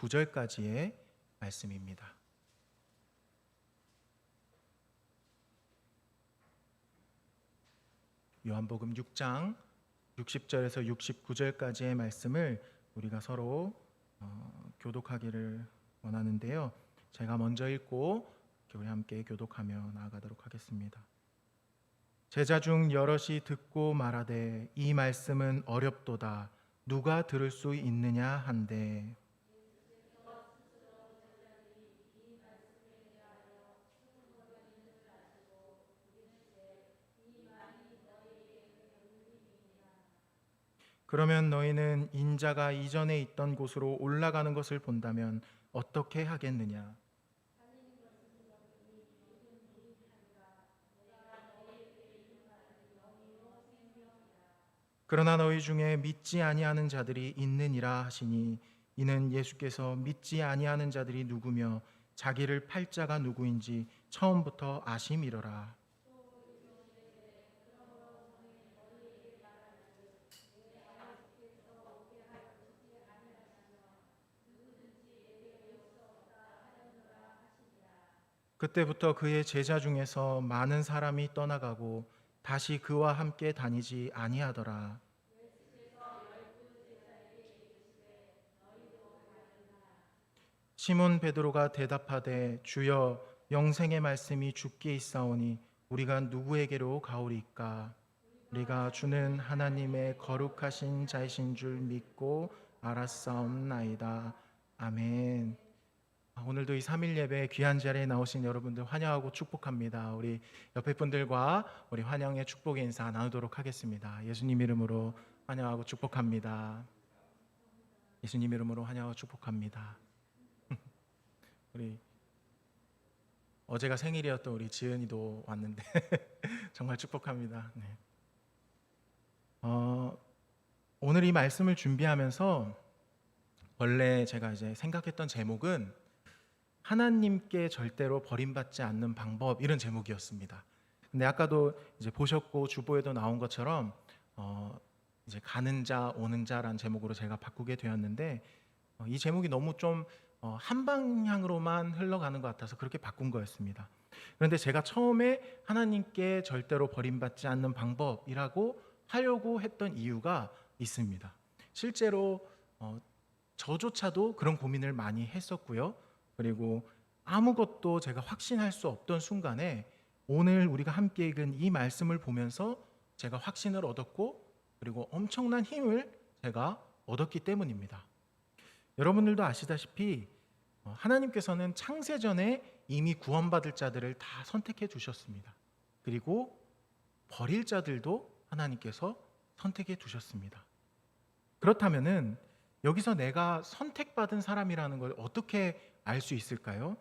69절까지의 말씀입니다. 요한복음 6장 60절에서 69절까지의 말씀을 우리가 서로 교독하기를 원하는데요. 제가 먼저 읽고 우리 함께 교독하며 나아가도록 하겠습니다. 제자 중 여럿이 듣고 말하되 이 말씀은 어렵도다. 누가 들을 수 있느냐 한데 그러면 너희는 인자가 이전에 있던 곳으로 올라가는 것을 본다면 어떻게 하겠느냐? 그러나 너희 중에 믿지 아니하는 자들이 있느니라 하시니 이는 예수께서 믿지 아니하는 자들이 누구며 자기를 팔 자가 누구인지 처음부터 아심이로라. 그때부터 그의 제자 중에서 많은 사람이 떠나가고 다시 그와 함께 다니지 아니하더라. 시몬 베드로가 대답하되 주여 영생의 말씀이 주께 있사오니 우리가 누구에게로 가오리이까? 우리가 주는 하나님의 거룩하신 자이신 줄 믿고 알았사옵나이다. 아멘. 오늘도 이 3일 예배 귀한 자리에 나오신 여러분들 환영하고 축복합니다. 우리 옆에 분들과 우리 환영의 축복의 인사 나누도록 하겠습니다. 예수님 이름으로 환영하고 축복합니다. 예수님 이름으로 환영하고 축복합니다. 우리 어제가 생일이었던 우리 지은이도 왔는데 정말 축복합니다. 네. 오늘 이 말씀을 준비하면서 원래 제가 이제 생각했던 제목은 하나님께 절대로 버림받지 않는 방법, 이런 제목이었습니다. 근데 아까도 이제 보셨고 주보에도 나온 것처럼 이제 가는 자 오는 자라는 제목으로 제가 바꾸게 되었는데 이 제목이 너무 좀 한 방향으로만 흘러가는 것 같아서 그렇게 바꾼 거였습니다. 그런데 제가 처음에 하나님께 절대로 버림받지 않는 방법이라고 하려고 했던 이유가 있습니다. 실제로 저조차도 그런 고민을 많이 했었고요. 그리고 아무것도 제가 확신할 수 없던 순간에 오늘 우리가 함께 읽은 이 말씀을 보면서 제가 확신을 얻었고 그리고 엄청난 힘을 제가 얻었기 때문입니다. 여러분들도 아시다시피 하나님께서는 창세전에 이미 구원받을 자들을 다 선택해 두셨습니다. 그리고 버릴 자들도 하나님께서 선택해 두셨습니다. 그렇다면은 여기서 내가 선택받은 사람이라는 걸 어떻게 알 수 있을까요?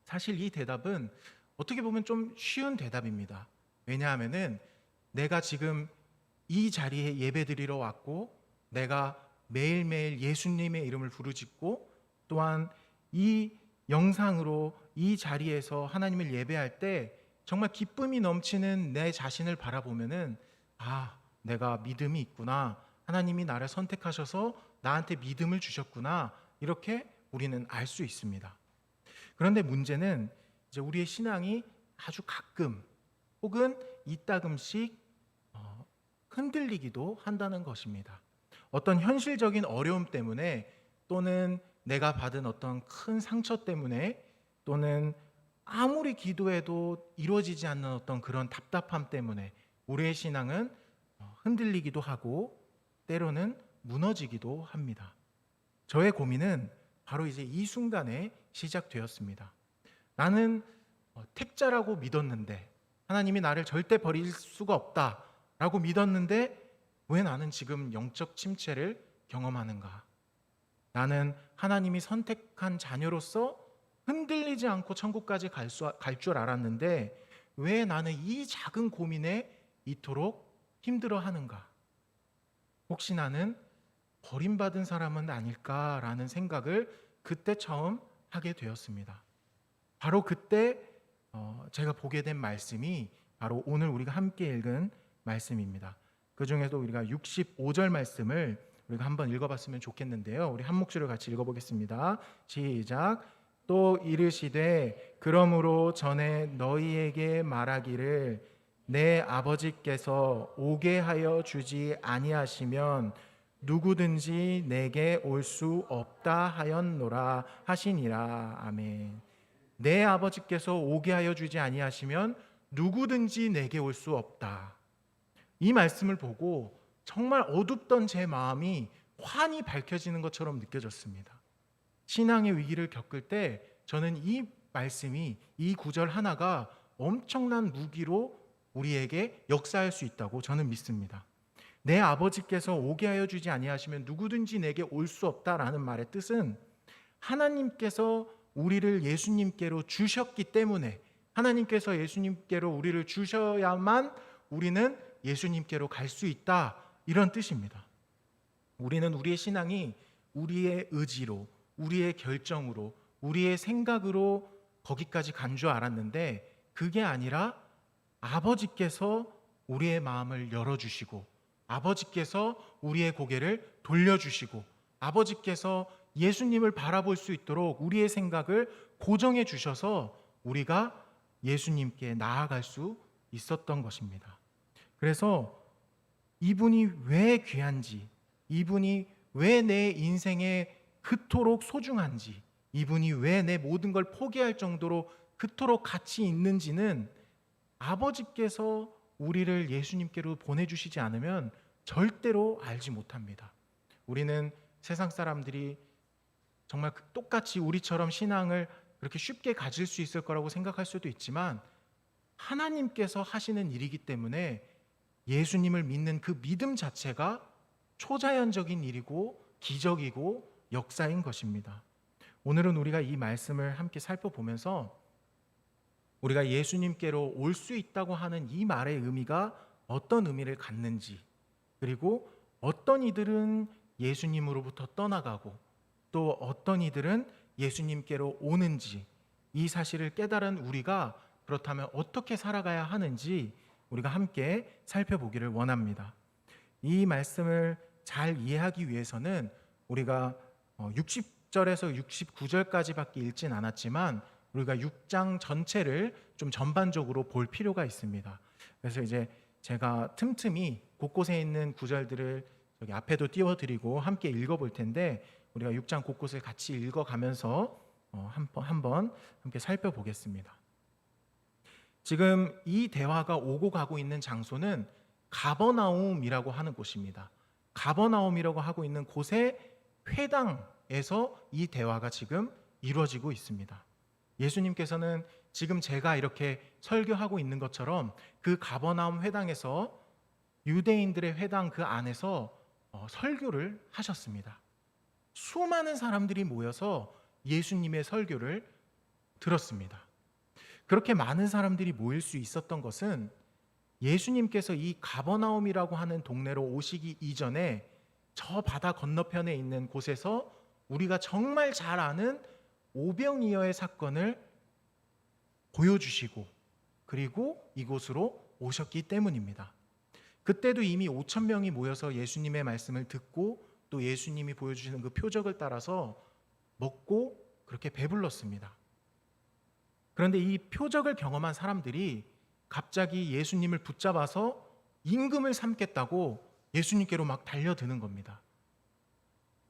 사실 이 대답은 어떻게 보면 좀 쉬운 대답입니다. 왜냐하면은 내가 지금 이 자리에 예배드리러 왔고 내가 매일매일 예수님의 이름을 부르짖고 또한 이 영상으로 이 자리에서 하나님을 예배할 때 정말 기쁨이 넘치는 내 자신을 바라보면은 내가 믿음이 있구나. 하나님이 나를 선택하셔서 나한테 믿음을 주셨구나. 이렇게 우리는 알 수 있습니다. 그런데 문제는 이제 우리의 신앙이 아주 가끔 혹은 이따금씩 흔들리기도 한다는 것입니다. 어떤 현실적인 어려움 때문에 또는 내가 받은 어떤 큰 상처 때문에 또는 아무리 기도해도 이루어지지 않는 어떤 그런 답답함 때문에 우리의 신앙은 흔들리기도 하고 때로는 무너지기도 합니다. 저의 고민은 바로 이제 이 순간에 시작되었습니다. 나는 택자라고 믿었는데 하나님이 나를 절대 버릴 수가 없다라고 믿었는데 왜 나는 지금 영적 침체를 경험하는가? 나는 하나님이 선택한 자녀로서 흔들리지 않고 천국까지 갈 줄 알았는데 왜 나는 이 작은 고민에 이토록 힘들어하는가? 혹시 나는 버림받은 사람은 아닐까라는 생각을 그때 처음 하게 되었습니다. 바로 그때 제가 보게 된 말씀이 바로 오늘 우리가 함께 읽은 말씀입니다. 그 중에서 우리가 65절 말씀을 우리가 한번 읽어봤으면 좋겠는데요. 우리 한 목소리로 같이 읽어보겠습니다. 시작. 또 이르시되 그러므로 전에 너희에게 말하기를 내 아버지께서 오게 하여 주지 아니하시면 누구든지 내게 올 수 없다 하였노라 하시니라. 아멘. 내 아버지께서 오게 하여 주지 아니하시면 누구든지 내게 올 수 없다. 이 말씀을 보고 정말 어둡던 제 마음이 환히 밝혀지는 것처럼 느껴졌습니다. 신앙의 위기를 겪을 때 저는 이 말씀이, 이 구절 하나가 엄청난 무기로 우리에게 역사할 수 있다고 저는 믿습니다. 내 아버지께서 오게 하여 주지 아니하시면 누구든지 내게 올 수 없다라는 말의 뜻은 하나님께서 우리를 예수님께로 주셨기 때문에, 하나님께서 예수님께로 우리를 주셔야만 우리는 예수님께로 갈 수 있다, 이런 뜻입니다. 우리는 우리의 신앙이 우리의 의지로, 우리의 결정으로, 우리의 생각으로 거기까지 간 줄 알았는데 그게 아니라 아버지께서 우리의 마음을 열어주시고, 아버지께서 우리의 고개를 돌려주시고, 아버지께서 예수님을 바라볼 수 있도록 우리의 생각을 고정해 주셔서 우리가 예수님께 나아갈 수 있었던 것입니다. 그래서 이분이 왜 귀한지, 이분이 왜 내 인생에 그토록 소중한지, 이분이 왜 내 모든 걸 포기할 정도로 그토록 가치 있는지는 아버지께서 우리를 예수님께로 보내주시지 않으면 절대로 알지 못합니다. 우리는 세상 사람들이 정말 똑같이 우리처럼 신앙을 그렇게 쉽게 가질 수 있을 거라고 생각할 수도 있지만 하나님께서 하시는 일이기 때문에 예수님을 믿는 그 믿음 자체가 초자연적인 일이고 기적이고 역사인 것입니다. 오늘은 우리가 이 말씀을 함께 살펴보면서 우리가 예수님께로 올 수 있다고 하는 이 말의 의미가 어떤 의미를 갖는지, 그리고 어떤 이들은 예수님으로부터 떠나가고 또 어떤 이들은 예수님께로 오는지, 이 사실을 깨달은 우리가 그렇다면 어떻게 살아가야 하는지 우리가 함께 살펴보기를 원합니다. 이 말씀을 잘 이해하기 위해서는 우리가 60절에서 69절까지밖에 읽진 않았지만 우리가 6장 전체를 좀 전반적으로 볼 필요가 있습니다. 그래서 이제 제가 틈틈이 곳곳에 있는 구절들을 여기 앞에도 띄워드리고 함께 읽어볼 텐데 우리가 6장 곳곳을 같이 읽어가면서 한번 함께 살펴보겠습니다. 지금 이 대화가 오고 가고 있는 장소는 가버나움이라고 하는 곳입니다. 가버나움이라고 하고 있는 곳의 회당에서 이 대화가 지금 이루어지고 있습니다. 예수님께서는 지금 제가 이렇게 설교하고 있는 것처럼 그 가버나움 회당에서, 유대인들의 회당 그 안에서 설교를 하셨습니다. 수많은 사람들이 모여서 예수님의 설교를 들었습니다. 그렇게 많은 사람들이 모일 수 있었던 것은 예수님께서 이 가버나움이라고 하는 동네로 오시기 이전에 저 바다 건너편에 있는 곳에서 우리가 정말 잘 아는 오병이어의 사건을 보여주시고 그리고 이곳으로 오셨기 때문입니다. 그때도 이미 5천 명이 모여서 예수님의 말씀을 듣고 또 예수님이 보여주시는 그 표적을 따라서 먹고 그렇게 배불렀습니다. 그런데 이 표적을 경험한 사람들이 갑자기 예수님을 붙잡아서 임금을 삼겠다고 예수님께로 막 달려드는 겁니다.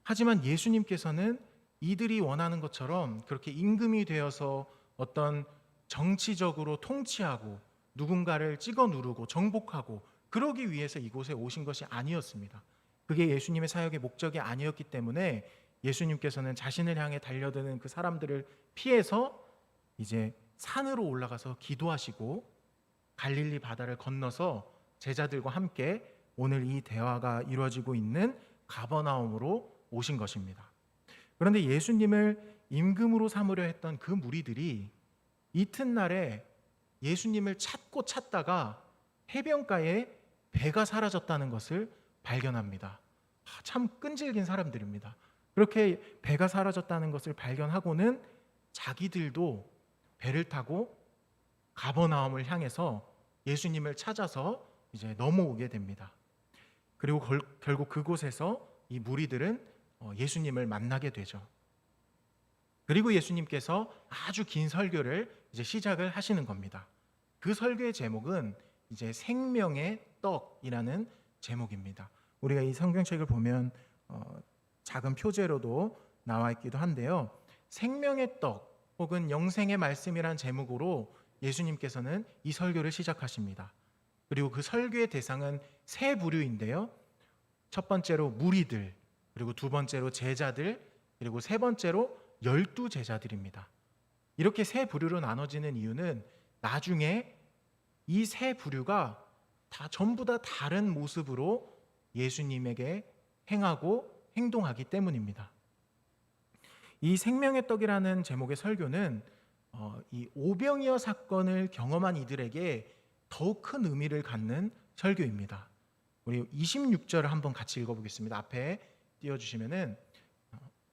하지만 예수님께서는 이들이 원하는 것처럼 그렇게 임금이 되어서 어떤 정치적으로 통치하고 누군가를 찍어 누르고 정복하고 그러기 위해서 이곳에 오신 것이 아니었습니다. 그게 예수님의 사역의 목적이 아니었기 때문에 예수님께서는 자신을 향해 달려드는 그 사람들을 피해서 이제 산으로 올라가서 기도하시고 갈릴리 바다를 건너서 제자들과 함께 오늘 이 대화가 이루어지고 있는 가버나움으로 오신 것입니다. 그런데 예수님을 임금으로 삼으려 했던 그 무리들이 이튿날에 예수님을 찾다가 해변가에 배가 사라졌다는 것을 발견합니다. 참 끈질긴 사람들입니다. 그렇게 배가 사라졌다는 것을 발견하고는 자기들도 배를 타고 가버나움을 향해서 예수님을 찾아서 이제 넘어오게 됩니다. 그리고 결국 그곳에서 이 무리들은 예수님을 만나게 되죠. 그리고 예수님께서 아주 긴 설교를 이제 시작을 하시는 겁니다. 그 설교의 제목은 이제 생명의 떡이라는 제목입니다. 우리가 이 성경책을 보면 작은 표제로도 나와 있기도 한데요. 생명의 떡 혹은 영생의 말씀이란 제목으로 예수님께서는 이 설교를 시작하십니다. 그리고 그 설교의 대상은 세 부류인데요. 첫 번째로 무리들, 그리고 두 번째로 제자들, 그리고 세 번째로 12제자들입니다. 이렇게 세 부류로 나눠지는 이유는 나중에 이 세 부류가 전부 다 다른 모습으로 예수님에게 행하고 행동하기 때문입니다. 이 생명의 떡이라는 제목의 설교는 이 오병이어 사건을 경험한 이들에게 더욱 큰 의미를 갖는 설교입니다. 우리 26절을 한번 같이 읽어보겠습니다. 앞에 띄워주시면은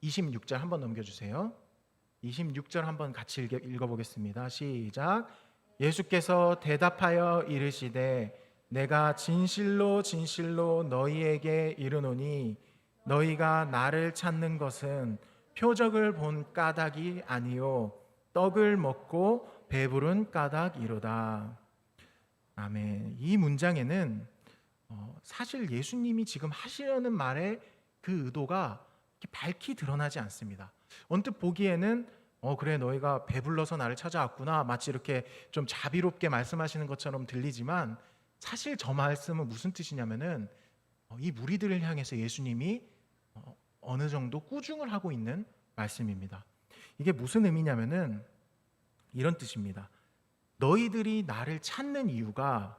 26절 한번 넘겨주세요. 26절 한번 같이 읽어보겠습니다. 시작. 예수께서 대답하여 이르시되 내가 진실로 진실로 너희에게 이르노니 너희가 나를 찾는 것은 표적을 본 까닭이 아니요 떡을 먹고 배부른 까닭이로다. 아멘. 이 문장에는 사실 예수님이 지금 하시려는 말의 그 의도가 밝히 드러나지 않습니다. 언뜻 보기에는 그래 너희가 배불러서 나를 찾아왔구나 마치 이렇게 좀 자비롭게 말씀하시는 것처럼 들리지만 사실 저 말씀은 무슨 뜻이냐면은 이 무리들을 향해서 예수님이 어느 정도 꾸중을 하고 있는 말씀입니다. 이게 무슨 의미냐면은 이런 뜻입니다. 너희들이 나를 찾는 이유가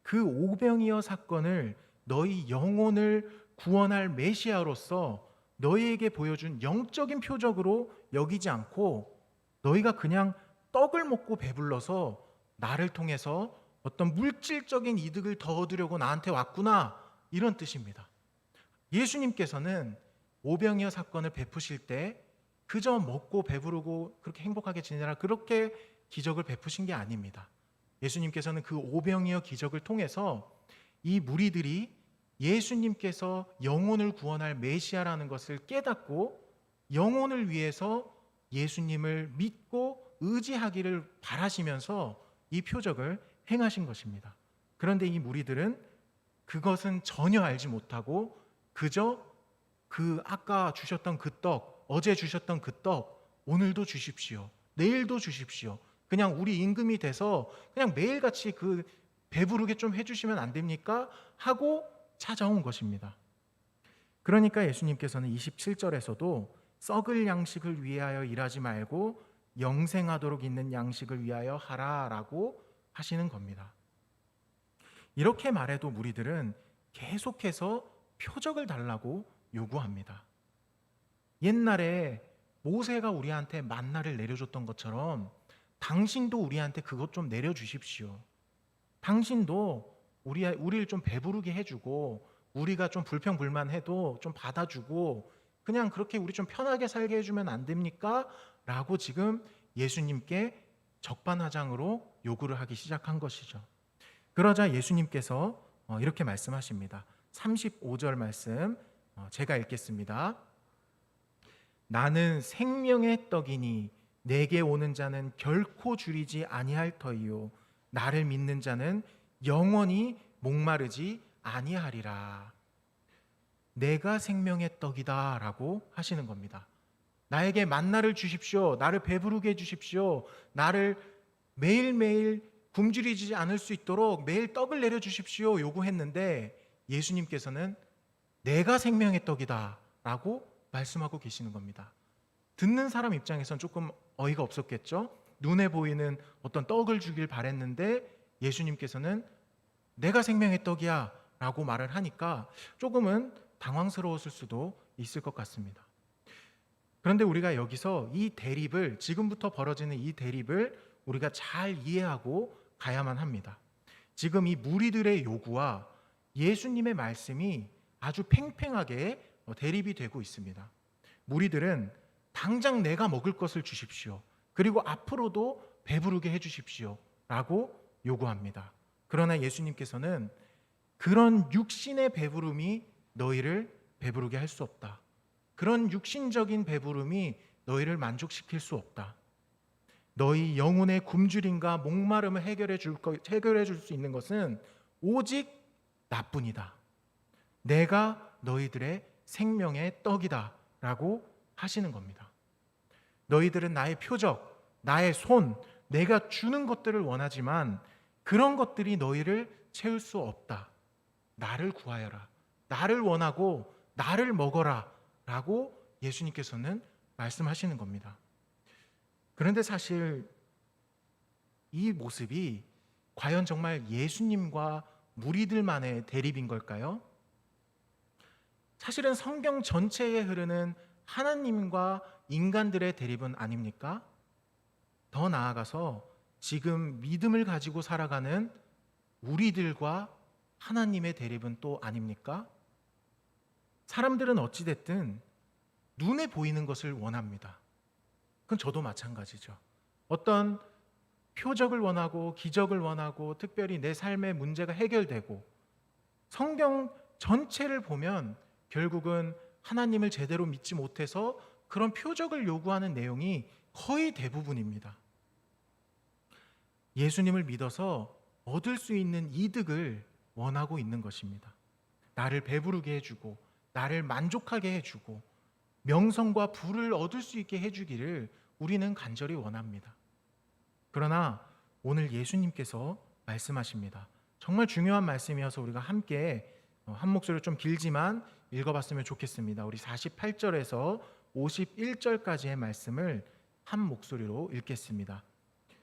그 오병이어 사건을 너희 영혼을 구원할 메시아로서 너희에게 보여준 영적인 표적으로 여기지 않고 너희가 그냥 떡을 먹고 배불러서 나를 통해서 어떤 물질적인 이득을 더 얻으려고 나한테 왔구나 이런 뜻입니다. 예수님께서는 오병이어 사건을 베푸실 때 그저 먹고 배부르고 그렇게 행복하게 지내라 그렇게 기적을 베푸신 게 아닙니다. 예수님께서는 그 오병이어 기적을 통해서 이 무리들이 예수님께서 영혼을 구원할 메시아라는 것을 깨닫고 영혼을 위해서 예수님을 믿고 의지하기를 바라시면서 이 표적을 행하신 것입니다. 그런데 이 무리들은 그것은 전혀 알지 못하고 그저 그 아까 주셨던 그 떡, 어제 주셨던 그 떡, 오늘도 주십시오. 내일도 주십시오. 그냥 우리 임금이 돼서 그냥 매일같이 그 배부르게 좀 해주시면 안 됩니까? 하고 찾아온 것입니다. 그러니까 예수님께서는 27절에서도 썩을 양식을 위하여 일하지 말고 영생하도록 있는 양식을 위하여 하라라고 하시는 겁니다. 이렇게 말해도 무리들은 계속해서 표적을 달라고 요구합니다. 옛날에 모세가 우리한테 만나를 내려줬던 것처럼 당신도 우리한테 그것 좀 내려주십시오. 당신도 우리를 좀 배부르게 해주고 우리가 좀 불평불만해도 좀 받아주고 그냥 그렇게 우리 좀 편하게 살게 해주면 안 됩니까? 라고 지금 예수님께 적반하장으로 요구를 하기 시작한 것이죠. 그러자 예수님께서 이렇게 말씀하십니다. 35절 말씀 제가 읽겠습니다. 나는 생명의 떡이니 내게 오는 자는 결코 줄이지 아니할 터이요 나를 믿는 자는 영원히 목마르지 아니하리라. 내가 생명의 떡이다 라고 하시는 겁니다. 나에게 만나를 주십시오. 나를 배부르게 해주십시오. 나를 매일매일 굶주리지 않을 수 있도록 매일 떡을 내려주십시오 요구했는데 예수님께서는 내가 생명의 떡이다 라고 말씀하고 계시는 겁니다. 듣는 사람 입장에선 조금 어이가 없었겠죠. 눈에 보이는 어떤 떡을 주길 바랬는데 예수님께서는 내가 생명의 떡이야 라고 말을 하니까 조금은 당황스러웠을 수도 있을 것 같습니다. 그런데 우리가 여기서 이 대립을 지금부터 벌어지는 이 대립을 우리가 잘 이해하고 가야만 합니다. 지금 이 무리들의 요구와 예수님의 말씀이 아주 팽팽하게 대립이 되고 있습니다. 무리들은 당장 내가 먹을 것을 주십시오. 그리고 앞으로도 배부르게 해주십시오. 라고 요구합니다. 그러나 예수님께서는 그런 육신의 배부름이 너희를 배부르게 할 수 없다. 그런 육신적인 배부름이 너희를 만족시킬 수 없다. 너희 영혼의 굶주림과 목마름을 해결해 줄 수 있는 것은 오직 나뿐이다. 내가 너희들의 생명의 떡이다 라고 하시는 겁니다. 너희들은 나의 표적, 나의 손, 내가 주는 것들을 원하지만 그런 것들이 너희를 채울 수 없다. 나를 구하여라. 나를 원하고 나를 먹어라 라고 예수님께서는 말씀하시는 겁니다. 그런데 사실 이 모습이 과연 정말 예수님과 무리들만의 대립인 걸까요? 사실은 성경 전체에 흐르는 하나님과 인간들의 대립은 아닙니까? 더 나아가서 지금 믿음을 가지고 살아가는 우리들과 하나님의 대립은 또 아닙니까? 사람들은 어찌됐든 눈에 보이는 것을 원합니다. 그건 저도 마찬가지죠. 어떤 표적을 원하고 기적을 원하고 특별히 내 삶의 문제가 해결되고 성경 전체를 보면 결국은 하나님을 제대로 믿지 못해서 그런 표적을 요구하는 내용이 거의 대부분입니다. 예수님을 믿어서 얻을 수 있는 이득을 원하고 있는 것입니다. 나를 배부르게 해주고 나를 만족하게 해주고 명성과 부를 얻을 수 있게 해주기를 우리는 간절히 원합니다. 그러나 오늘 예수님께서 말씀하십니다. 정말 중요한 말씀이어서 우리가 함께 한 목소리로 좀 길지만 읽어봤으면 좋겠습니다. 우리 48절에서 51절까지의 말씀을 한 목소리로 읽겠습니다.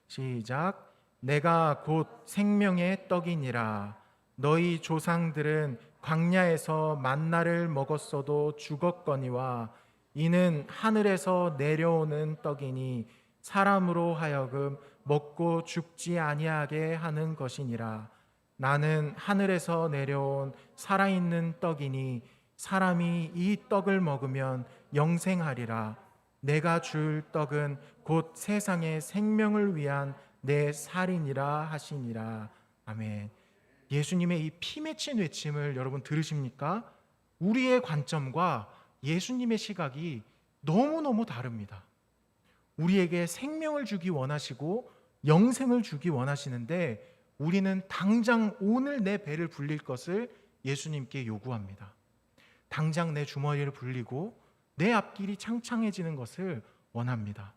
시작. 내가 곧 생명의 떡이니라. 너희 조상들은 광야에서 만나를 먹었어도 죽었거니와 이는 하늘에서 내려오는 떡이니 사람으로 하여금 먹고 죽지 아니하게 하는 것이니라. 나는 하늘에서 내려온 살아있는 떡이니 사람이 이 떡을 먹으면 영생하리라. 내가 줄 떡은 곧 세상의 생명을 위한 내 살이니라 하시니라. 아멘. 예수님의 이 피 맺힌 외침을 여러분 들으십니까? 우리의 관점과 예수님의 시각이 너무너무 다릅니다. 우리에게 생명을 주기 원하시고 영생을 주기 원하시는데 우리는 당장 오늘 내 배를 불릴 것을 예수님께 요구합니다. 당장 내 주머니를 불리고 내 앞길이 창창해지는 것을 원합니다.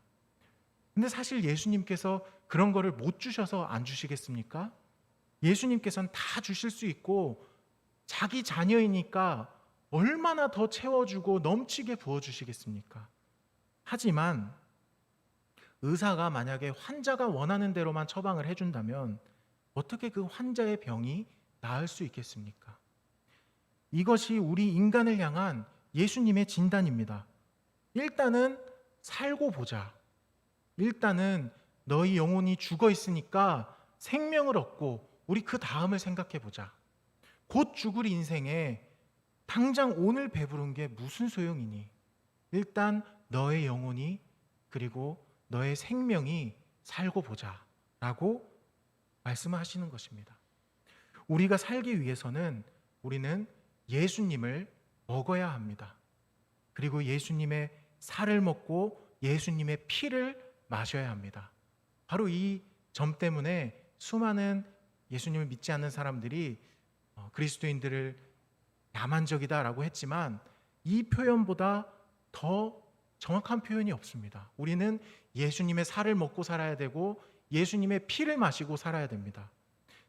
근데 사실 예수님께서 그런 거를 못 주셔서 안 주시겠습니까? 예수님께서는 다 주실 수 있고 자기 자녀이니까 얼마나 더 채워주고 넘치게 부어주시겠습니까? 하지만 의사가 만약에 환자가 원하는 대로만 처방을 해준다면 어떻게 그 환자의 병이 나을 수 있겠습니까? 이것이 우리 인간을 향한 예수님의 진단입니다. 일단은 살고 보자. 일단은 너희 영혼이 죽어 있으니까 생명을 얻고 우리 그 다음을 생각해 보자. 곧 죽을 인생에 당장 오늘 배부른 게 무슨 소용이니? 일단 너의 영혼이 그리고 너의 생명이 살고 보자 라고 말씀을 하시는 것입니다. 우리가 살기 위해서는 우리는 예수님을 먹어야 합니다. 그리고 예수님의 살을 먹고 예수님의 피를 마셔야 합니다. 바로 이 점 때문에 수많은 예수님을 믿지 않는 사람들이 그리스도인들을 야만적이다라고 했지만 이 표현보다 더 정확한 표현이 없습니다. 우리는 예수님의 살을 먹고 살아야 되고 예수님의 피를 마시고 살아야 됩니다.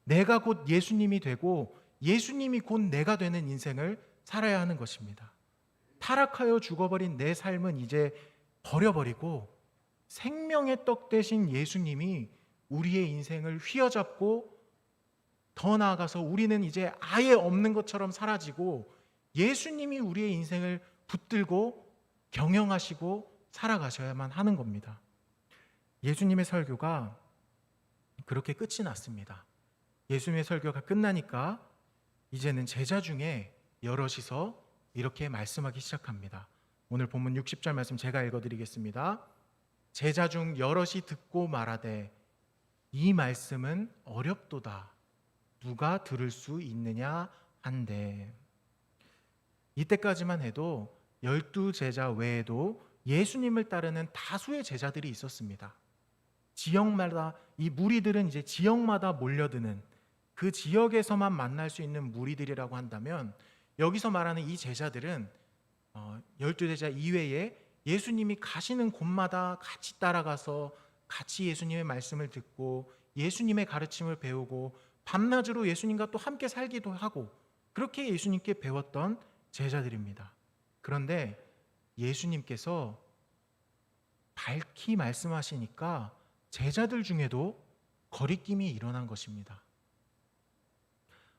내가 곧 예수님이 되고 예수님이 곧 내가 되는 인생을 살아야 하는 것입니다. 타락하여 죽어버린 내 삶은 이제 버려버리고 생명의 떡 대신 예수님이 우리의 인생을 휘어잡고 더 나아가서 우리는 이제 아예 없는 것처럼 사라지고 예수님이 우리의 인생을 붙들고 경영하시고 살아가셔야만 하는 겁니다. 예수님의 설교가 그렇게 끝이 났습니다. 예수님의 설교가 끝나니까 이제는 제자 중에 여럿이서 이렇게 말씀하기 시작합니다. 오늘 본문 60절 말씀 제가 읽어드리겠습니다. 제자 중 여럿이 듣고 말하되 이 말씀은 어렵도다. 누가 들을 수 있느냐 한데. 이때까지만 해도 12제자 외에도 예수님을 따르는 다수의 제자들이 있었습니다. 지역마다 이 무리들은 이제 지역마다 몰려드는 그 지역에서만 만날 수 있는 무리들이라고 한다면, 여기서 말하는 이 제자들은 12제자 이외에 예수님이 가시는 곳마다 같이 따라가서 같이 예수님의 말씀을 듣고 예수님의 가르침을 배우고 밤낮으로 예수님과 또 함께 살기도 하고 그렇게 예수님께 배웠던 제자들입니다. 그런데 예수님께서 밝히 말씀하시니까 제자들 중에도 거리낌이 일어난 것입니다.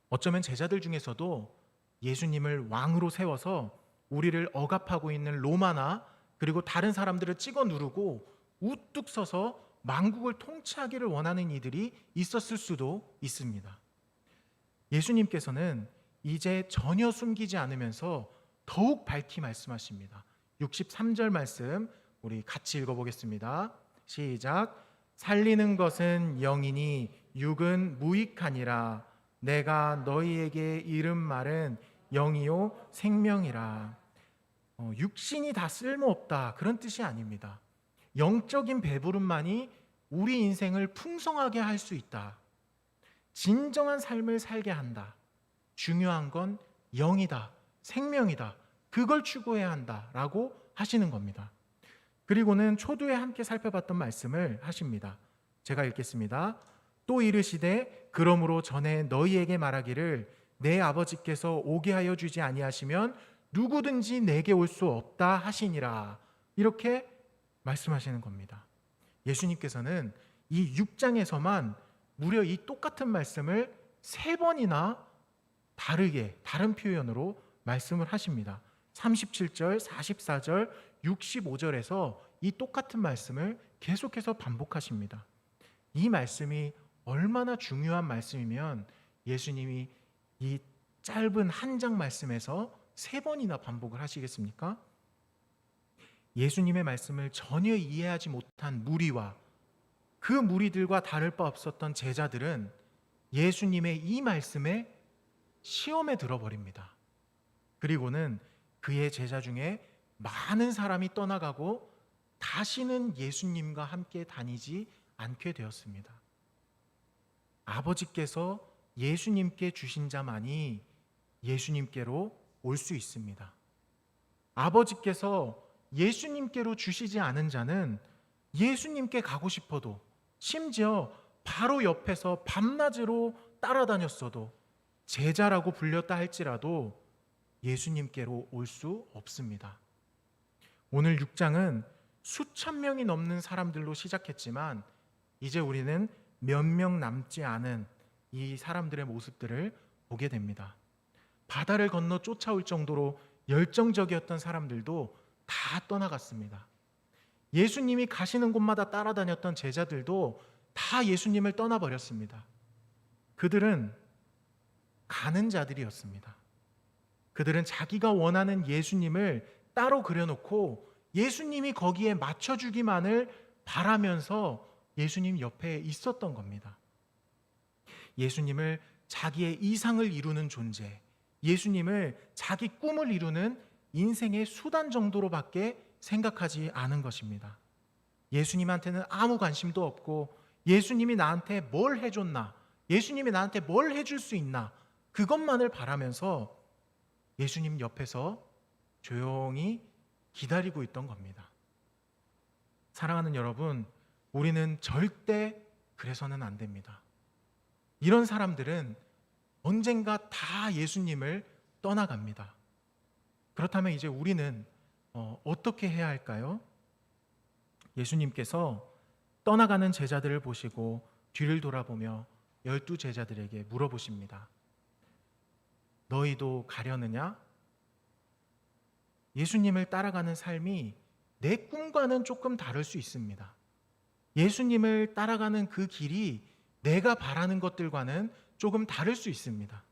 어쩌면 제자들 중에서도 예수님을 왕으로 세워서 우리를 억압하고 있는 로마나 그리고 다른 사람들을 찍어 누르고 우뚝 서서 만국을 통치하기를 원하는 이들이 있었을 수도 있습니다. 예수님께서는 이제 전혀 숨기지 않으면서 더욱 밝히 말씀하십니다. 63절 말씀 우리 같이 읽어보겠습니다. 시작. 살리는 것은 영이니 육은 무익하니라. 내가 너희에게 이른 말은 영이요 생명이라. 육신이 다 쓸모없다 그런 뜻이 아닙니다. 영적인 배부름만이 우리 인생을 풍성하게 할 수 있다. 진정한 삶을 살게 한다. 중요한 건 영이다, 생명이다. 그걸 추구해야 한다라고 하시는 겁니다. 그리고는 초두에 함께 살펴봤던 말씀을 하십니다. 제가 읽겠습니다. 또 이르시되 그러므로 전에 너희에게 말하기를 내 아버지께서 오게 하여 주지 아니하시면 누구든지 내게 올 수 없다 하시니라. 이렇게 말씀하시는 겁니다. 예수님께서는 이 6장에서만 무려 이 똑같은 말씀을 3번이나 다르게 다른 표현으로 말씀을 하십니다. 37절, 44절, 65절에서 이 똑같은 말씀을 계속해서 반복하십니다. 이 말씀이 얼마나 중요한 말씀이면 예수님이 이 짧은 한 장 말씀에서 3번이나 반복을 하시겠습니까? 예수님의 말씀을 전혀 이해하지 못한 무리와 그 무리들과 다를 바 없었던 제자들은 예수님의 이 말씀에 시험에 들어버립니다. 그리고는 그의 제자 중에 많은 사람이 떠나가고 다시는 예수님과 함께 다니지 않게 되었습니다. 아버지께서 예수님께 주신 자만이 예수님께로 올 수 있습니다. 아버지께서 예수님께로 주시지 않은 자는 예수님께 가고 싶어도 심지어 바로 옆에서 밤낮으로 따라다녔어도 제자라고 불렸다 할지라도 예수님께로 올 수 없습니다. 오늘 6장은 수천 명이 넘는 사람들로 시작했지만 이제 우리는 몇 명 남지 않은 이 사람들의 모습들을 보게 됩니다. 바다를 건너 쫓아올 정도로 열정적이었던 사람들도 다 떠나갔습니다. 예수님이 가시는 곳마다 따라다녔던 제자들도 다 예수님을 떠나버렸습니다. 그들은 가는 자들이었습니다. 그들은 자기가 원하는 예수님을 따로 그려놓고 예수님이 거기에 맞춰주기만을 바라면서 예수님 옆에 있었던 겁니다. 예수님을 자기의 이상을 이루는 존재, 예수님을 자기 꿈을 이루는 인생의 수단 정도로밖에 생각하지 않은 것입니다. 예수님한테는 아무 관심도 없고 예수님이 나한테 뭘 해줬나, 예수님이 나한테 뭘 해줄 수 있나, 그것만을 바라면서 예수님 옆에서 조용히 기다리고 있던 겁니다. 사랑하는 여러분, 우리는 절대 그래서는 안 됩니다. 이런 사람들은 언젠가 다 예수님을 떠나갑니다. 그렇다면 이제 우리는 어떻게 해야 할까요? 예수님께서 떠나가는 제자들을 보시고 뒤를 돌아보며 12제자들에게 물어보십니다. 너희도 가려느냐? 예수님을 따라가는 삶이 내 꿈과는 조금 다를 수 있습니다. 예수님을 따라가는 그 길이 내가 바라는 것들과는 조금 다를 수 있습니다.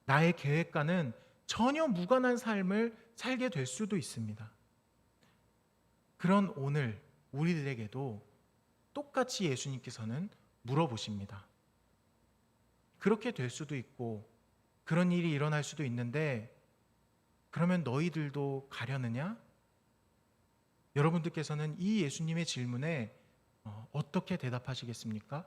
나의 계획과는 전혀 무관한 삶을 살게 될 수도 있습니다. 그런 오늘 우리들에게도 똑같이 예수님께서는 물어보십니다. 그렇게 될 수도 있고 그런 일이 일어날 수도 있는데 그러면 너희들도 가려느냐? 여러분들께서는 이 예수님의 질문에 어떻게 대답하시겠습니까?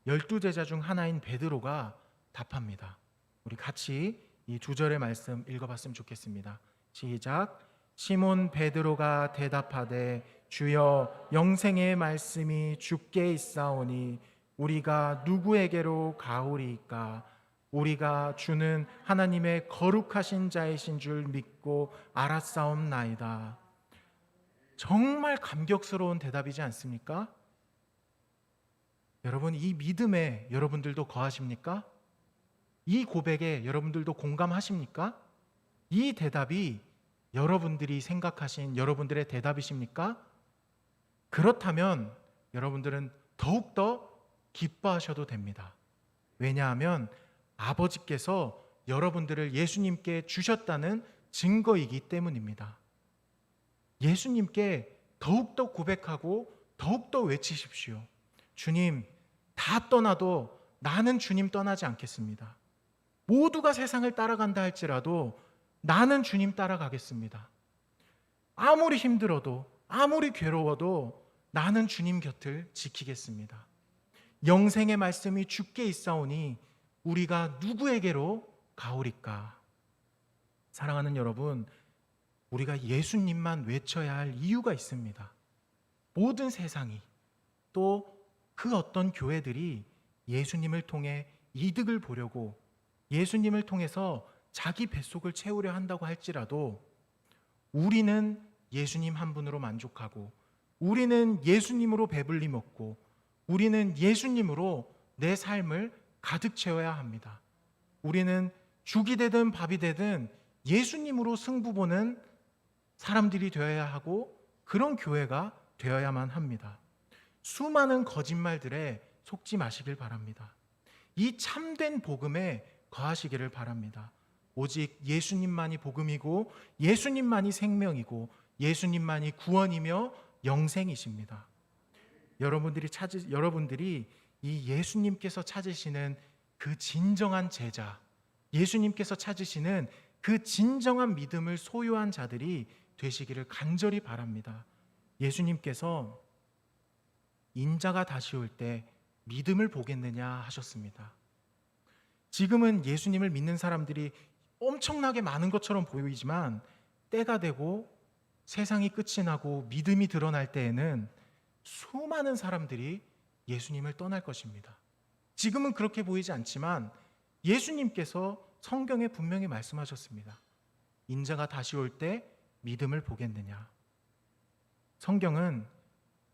12제자 중 하나인 베드로가 답합니다. 우리 같이 이 두 절의 말씀 읽어봤으면 좋겠습니다. 시작. 시몬 베드로가 대답하되 주여, 영생의 말씀이 주께 있사오니 우리가 누구에게로 가오리이까? 우리가 주는 하나님의 거룩하신 자이신 줄 믿고 알았사옵나이다. 정말 감격스러운 대답이지 않습니까? 여러분, 이 믿음에 여러분들도 거하십니까? 이 고백에 여러분들도 공감하십니까? 이 대답이 여러분들이 생각하신 여러분들의 대답이십니까? 그렇다면 여러분들은 더욱더 기뻐하셔도 됩니다. 왜냐하면 아버지께서 여러분들을 예수님께 주셨다는 증거이기 때문입니다. 예수님께 더욱더 고백하고 더욱더 외치십시오. 주님, 다 떠나도 나는 주님 떠나지 않겠습니다. 모두가 세상을 따라간다 할지라도 나는 주님 따라가겠습니다. 아무리 힘들어도 아무리 괴로워도 나는 주님 곁을 지키겠습니다. 영생의 말씀이 주께 있사오니 우리가 누구에게로 가오리까? 사랑하는 여러분, 우리가 예수님만 외쳐야 할 이유가 있습니다. 모든 세상이 또 그 어떤 교회들이 예수님을 통해 이득을 보려고 예수님을 통해서 자기 뱃속을 채우려 한다고 할지라도 우리는 예수님 한 분으로 만족하고 우리는 예수님으로 배불리 먹고 우리는 예수님으로 내 삶을 가득 채워야 합니다. 우리는 죽이 되든 밥이 되든 예수님으로 승부 보는 사람들이 되어야 하고 그런 교회가 되어야만 합니다. 수많은 거짓말들에 속지 마시길 바랍니다. 이 참된 복음에 거하시기를 바랍니다. 오직 예수님만이 복음이고 예수님만이 생명이고 예수님만이 구원이며 영생이십니다. 여러분들이 이 예수님께서 찾으시는 그 진정한 제자, 예수님께서 찾으시는 그 진정한 믿음을 소유한 자들이 되시기를 간절히 바랍니다. 예수님께서 인자가 다시 올 때 믿음을 보겠느냐 하셨습니다. 지금은 예수님을 믿는 사람들이 엄청나게 많은 것처럼 보이지만 때가 되고 세상이 끝이 나고 믿음이 드러날 때에는 수많은 사람들이 예수님을 떠날 것입니다. 지금은 그렇게 보이지 않지만 예수님께서 성경에 분명히 말씀하셨습니다. 인자가 다시 올 때 믿음을 보겠느냐. 성경은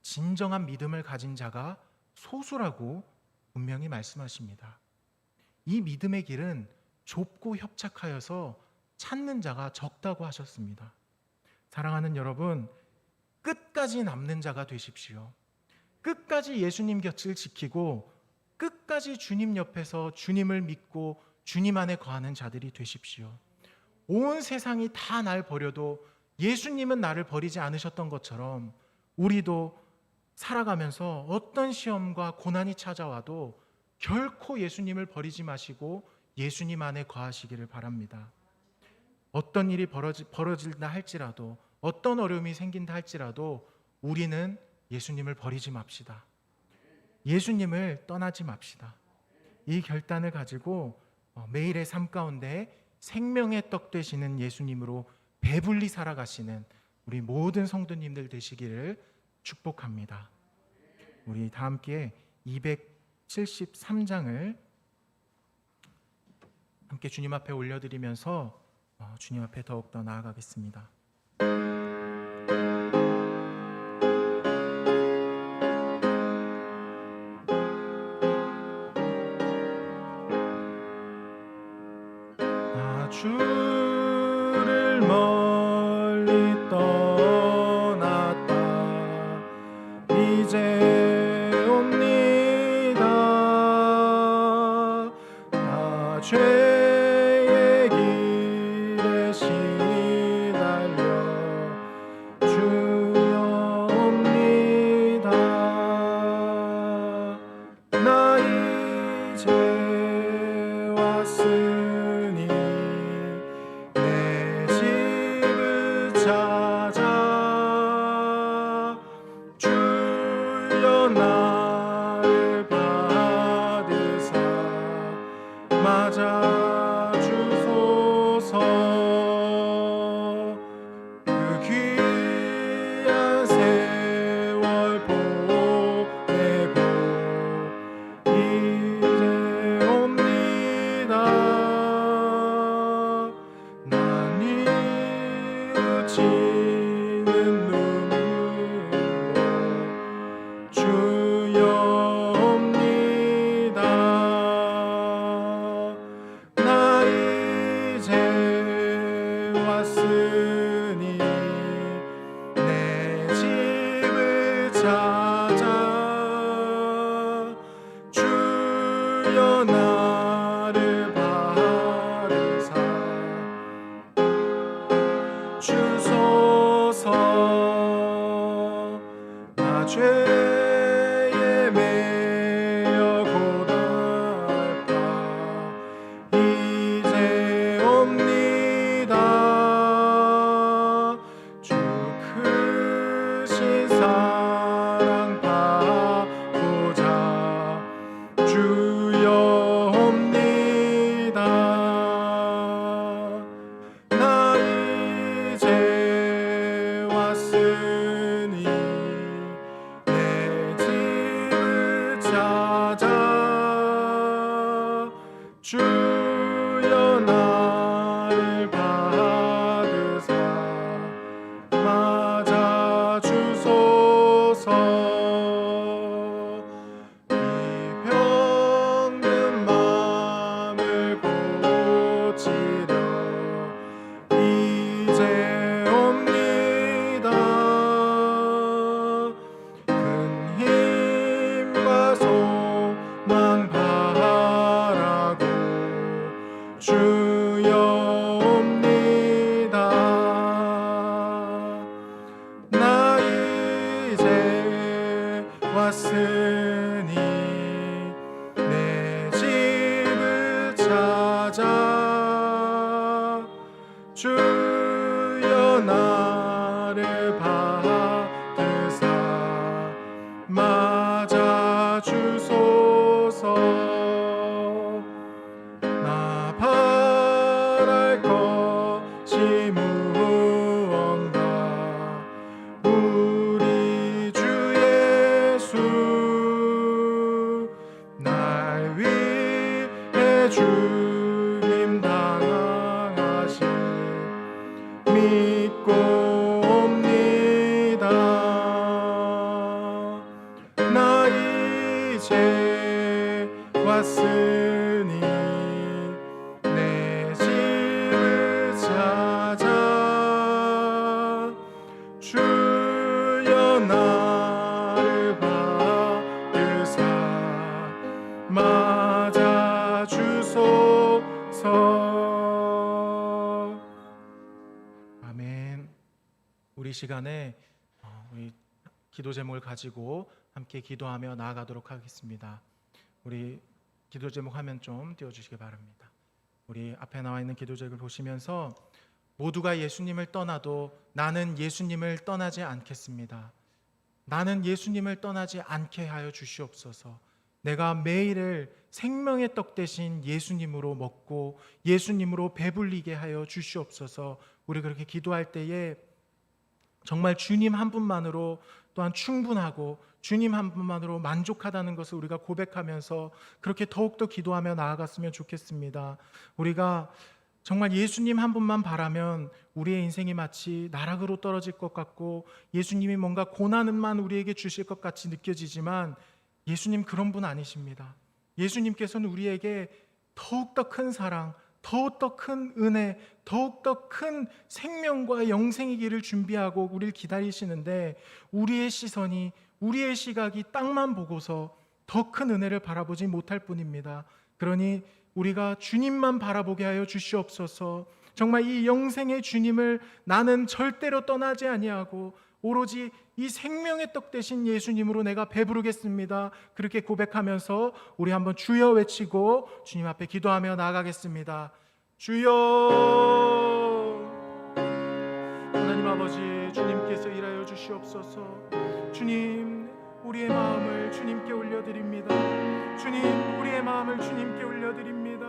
진정한 믿음을 가진 자가 소수라고 분명히 말씀하십니다. 이 믿음의 길은 좁고 협착하여서 찾는 자가 적다고 하셨습니다. 사랑하는 여러분, 끝까지 남는 자가 되십시오. 끝까지 예수님 곁을 지키고 끝까지 주님 옆에서 주님을 믿고 주님 안에 거하는 자들이 되십시오. 온 세상이 다 날 버려도 예수님은 나를 버리지 않으셨던 것처럼 우리도 살아가면서 어떤 시험과 고난이 찾아와도 결코 예수님을 버리지 마시고 예수님 안에 거하시기를 바랍니다. 어떤 일이 벌어진다 할지라도 어떤 어려움이 생긴다 할지라도 우리는 예수님을 버리지 맙시다. 예수님을 떠나지 맙시다. 이 결단을 가지고 매일의 삶 가운데 생명의 떡 되시는 예수님으로 배불리 살아가시는 우리 모든 성도님들 되시기를 축복합니다. 우리 다 함께 273장을 함께 주님 앞에 올려드리면서 주님 앞에 더욱더 나아가겠습니다. 주를 멀리 떠났다 이제 옵니다. 나 죄의 길에 시달려 죄에 매여 고달파 이제 옵니다. 주 크신 사랑 받고자 주여 옵니다. 나 이제 왔으니 내 집을 찾아 주여 나를 받으사 맞아 주소서. 이 병든 마음을 고치려 이제 옵니다. 큰 힘과 소망 바라고 주여 옵니다. 나 이제 왔으니 내 집을 찾아 주여 나를 받으사 맞아 주소서. 나 바랄 것이 무언가 우리 주 예수 날 위해 죽임 당하신 믿고 옵니다. 나 이제 왔으니 내 집을 찾아 주여 나를 받으사 맞아 주소서. 아멘. 우리 시간에 우리 기도 제목을 가지고 함께 기도하며 나아가도록 하겠습니다. 우리 기도 제목 화면 좀 띄워주시기 바랍니다. 우리 앞에 나와 있는 기도 제목을 보시면서 모두가 예수님을 떠나도 나는 예수님을 떠나지 않겠습니다. 나는 예수님을 떠나지 않게 하여 주시옵소서. 내가 매일을 생명의 떡 대신 예수님으로 먹고 예수님으로 배불리게 하여 주시옵소서. 우리 그렇게 기도할 때에 정말 주님 한 분만으로 또한 충분하고 주님 한 분만으로 만족하다는 것을 우리가 고백하면서 그렇게 더욱더 기도하며 나아갔으면 좋겠습니다. 우리가 정말 예수님 한 분만 바라면 우리의 인생이 마치 나락으로 떨어질 것 같고 예수님이 뭔가 고난만 우리에게 주실 것 같이 느껴지지만 예수님 그런 분 아니십니다. 예수님께서는 우리에게 더욱더 큰 사랑, 더욱더 큰 은혜, 더욱더 큰 생명과 영생의 길을 준비하고 우리를 기다리시는데 우리의 시선이, 우리의 시각이 땅만 보고서 더 큰 은혜를 바라보지 못할 뿐입니다. 그러니 우리가 주님만 바라보게 하여 주시옵소서. 정말 이 영생의 주님을 나는 절대로 떠나지 아니하고 오로지 이 생명의 떡 대신 예수님으로 내가 배부르겠습니다. 그렇게 고백하면서 우리 한번 주여 외치고 주님 앞에 기도하며 나아가겠습니다. 주여. 하나님 아버지, 주님께서 일하여 주시옵소서. 주님, 우리의 마음을 주님께 올려드립니다. 주님, 우리의 마음을 주님께 올려드립니다.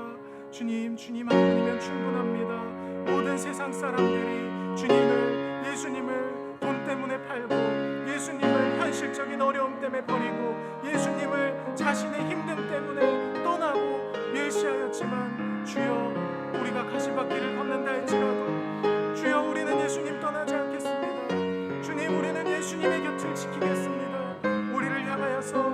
주님, 주님 한 분이면 충분합니다. 모든 세상 사람들이 주님을, 예수님을 돈 때문에 팔고 예수님을 현실적인 어려움 때문에 버리고 예수님을 자신의 힘듦 때문에 떠나고 멸시하였지만 주여, 우리가 가시밭길을 걷는다 할지라도 주여, 우리는 예수님 떠나지 않겠습니다. 주님, 우리는 예수님의 곁을 지키겠습니다. 우리를 향하여서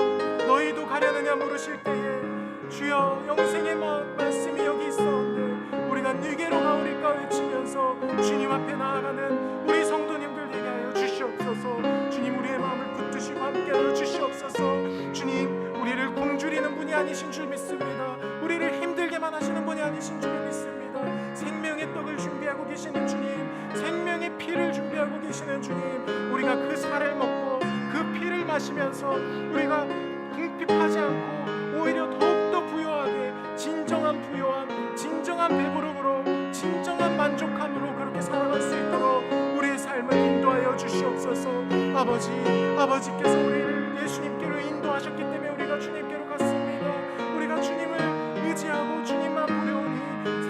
너희도 가려느냐 물으실 때에 주여, 영생의 말씀이 여기 있었는데 우리가 네게로 가오리까 외치면서 주님 앞에 나아가는 우리 성도님들 되게 하여 주시옵소서. 주님, 우리의 마음을 붙드시고 함께하여 주시옵소서. 주님, 우리를 굶주리는 분이 아니신 줄 믿습니다. 우리를 힘들게만 하시는 분이 아니신 줄 믿습니다. 생명의 떡을 준비하고 계시는 주님, 생명의 피를 준비하고 계시는 주님, 우리가 그 살을 먹고 그 피를 하시면서 우리가 궁핍하지 않고 오히려 더욱더 부요하게 진정한 부요함, 진정한 배부름으로, 진정한 만족함으로 그렇게 살아갈 수 있도록 우리의 삶을 인도하여 주시옵소서. 아버지께서 우리를 예수님께로 인도하셨기 때문에 우리가 주님께로 갔습니다. 우리가 주님을 의지하고 주님만 부려오니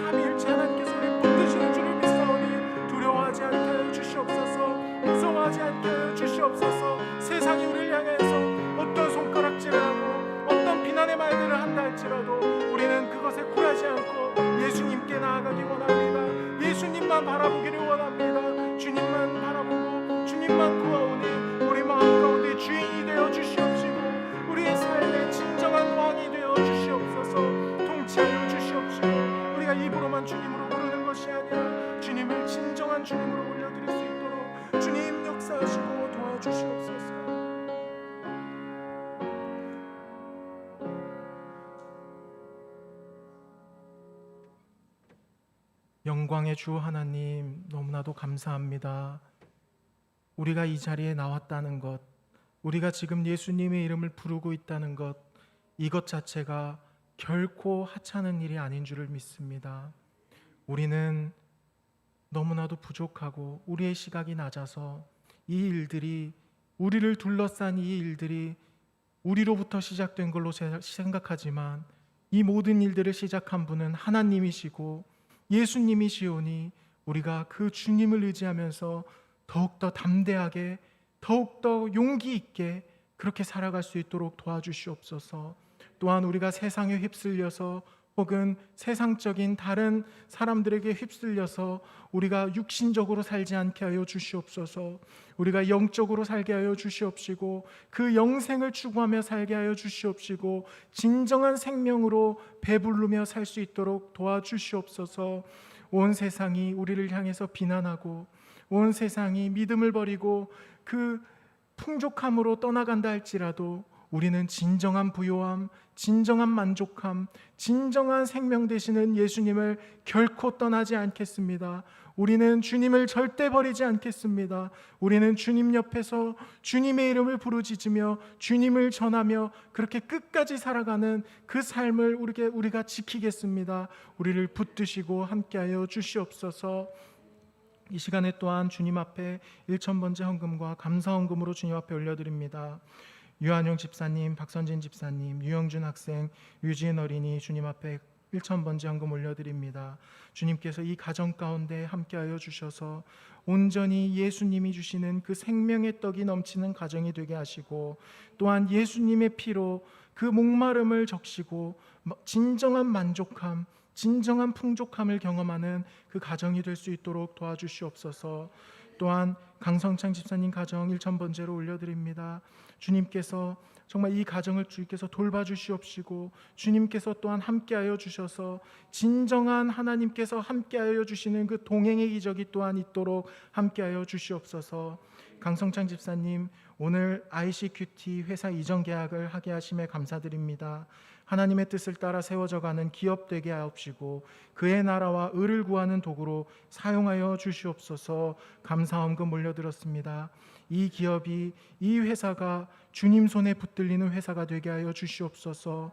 삼위일체 하나님께서 우리를 붙드시는 줄을 믿사오니 두려워하지 않게 하여 주시옵소서. 무서워하지 않게 하여 주시옵소서. 세상이 우리를 향해서 어떤 손가락질을 하고 어떤 비난의 말들을 한다 할지라도 우리는 그것에 굴하지 않고 예수님께 나아가기 원합니다. 예수님만 바라보기를 원합니다. 주님만 바라보고 주님만 구하오니 우리 마음 가운데 주인이 되어 주시옵시고 우리의 삶의 진정한 왕이 되어 주시옵소서. 통치하여 주시옵시고 우리가 입으로만 주님으로 부르는 것이 아니라 주님을 진정한 주님으로 올려드릴 수 있도록 주님 역사하시고 도와주시옵소서. 영광의 주 하나님, 너무나도 감사합니다. 우리가 이 자리에 나왔다는 것, 우리가 지금 예수님의 이름을 부르고 있다는 것, 이것 자체가 결코 하찮은 일이 아닌 줄을 믿습니다. 우리는 너무나도 부족하고 우리의 시각이 낮아서 이 일들이, 우리를 둘러싼 이 일들이 우리로부터 시작된 걸로 생각하지만 이 모든 일들을 시작한 분은 하나님이시고 예수님이시오니 우리가 그 주님을 의지하면서 더욱더 담대하게, 더욱더 용기 있게 그렇게 살아갈 수 있도록 도와주시옵소서. 또한 우리가 세상에 휩쓸려서 혹은 세상적인 다른 사람들에게 휩쓸려서 우리가 육신적으로 살지 않게 하여 주시옵소서. 우리가 영적으로 살게 하여 주시옵시고 그 영생을 추구하며 살게 하여 주시옵시고 진정한 생명으로 배부르며 살 수 있도록 도와주시옵소서. 온 세상이 우리를 향해서 비난하고 온 세상이 믿음을 버리고 그 풍족함으로 떠나간다 할지라도 우리는 진정한 부요함, 진정한 만족함, 진정한 생명 되시는 예수님을 결코 떠나지 않겠습니다. 우리는 주님을 절대 버리지 않겠습니다. 우리는 주님 옆에서 주님의 이름을 부르짖으며 주님을 전하며 그렇게 끝까지 살아가는 그 삶을 우리가 지키겠습니다. 우리를 붙드시고 함께하여 주시옵소서. 이 시간에 또한 주님 앞에 1,000번째 헌금과 감사 헌금으로 주님 앞에 올려드립니다. 유한용 집사님, 박선진 집사님, 유영준 학생, 유지은 어린이 주님 앞에 1,000번째 헌금 올려드립니다. 주님께서 이 가정 가운데 함께하여 주셔서 온전히 예수님이 주시는 그 생명의 떡이 넘치는 가정이 되게 하시고 또한 예수님의 피로 그 목마름을 적시고 진정한 만족함, 진정한 풍족함을 경험하는 그 가정이 될 수 있도록 도와주시옵소서. 또한 강성창 집사님 가정 1,000번째로 올려드립니다. 주님께서 정말 이 가정을 주님께서 돌봐주시옵시고 주님께서 또한 함께하여 주셔서 진정한 하나님께서 함께하여 주시는 그 동행의 기적이 또한 있도록 함께하여 주시옵소서. 강성창 집사님 오늘 ICQT 회사 이전 계약을 하게 하심에 감사드립니다. 하나님의 뜻을 따라 세워져가는 기업 되게 하옵시고 그의 나라와 의를 구하는 도구로 사용하여 주시옵소서. 감사 헌금 올려드렸습니다. 이 기업이, 이 회사가 주님 손에 붙들리는 회사가 되게 하여 주시옵소서.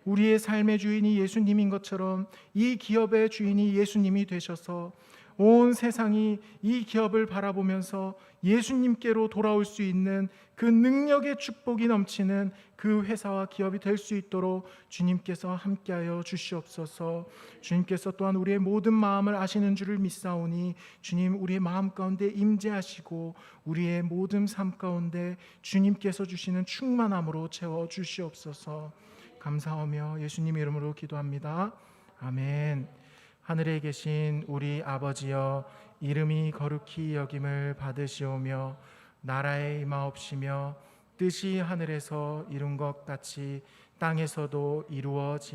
우리의 삶의 주인이 예수님인 것처럼 이 기업의 주인이 예수님이 되셔서 온 세상이 이 기업을 바라보면서 예수님께로 돌아올 수 있는 그 능력의 축복이 넘치는 그 회사와 기업이 될 수 있도록 주님께서 함께하여 주시옵소서. 주님께서 또한 우리의 모든 마음을 아시는 줄을 믿사오니 주님 우리의 마음 가운데 임재하시고 우리의 모든 삶 가운데 주님께서 주시는 충만함으로 채워 주시옵소서. 감사하며 예수님 이름으로 기도합니다. 아멘. 하늘에 계신 우리 아버지여, 이름이 거룩히 여김을 받으시오며 나라에 임하옵시며 뜻이 하늘에서 이룬 것 같이 땅에서도 이루어지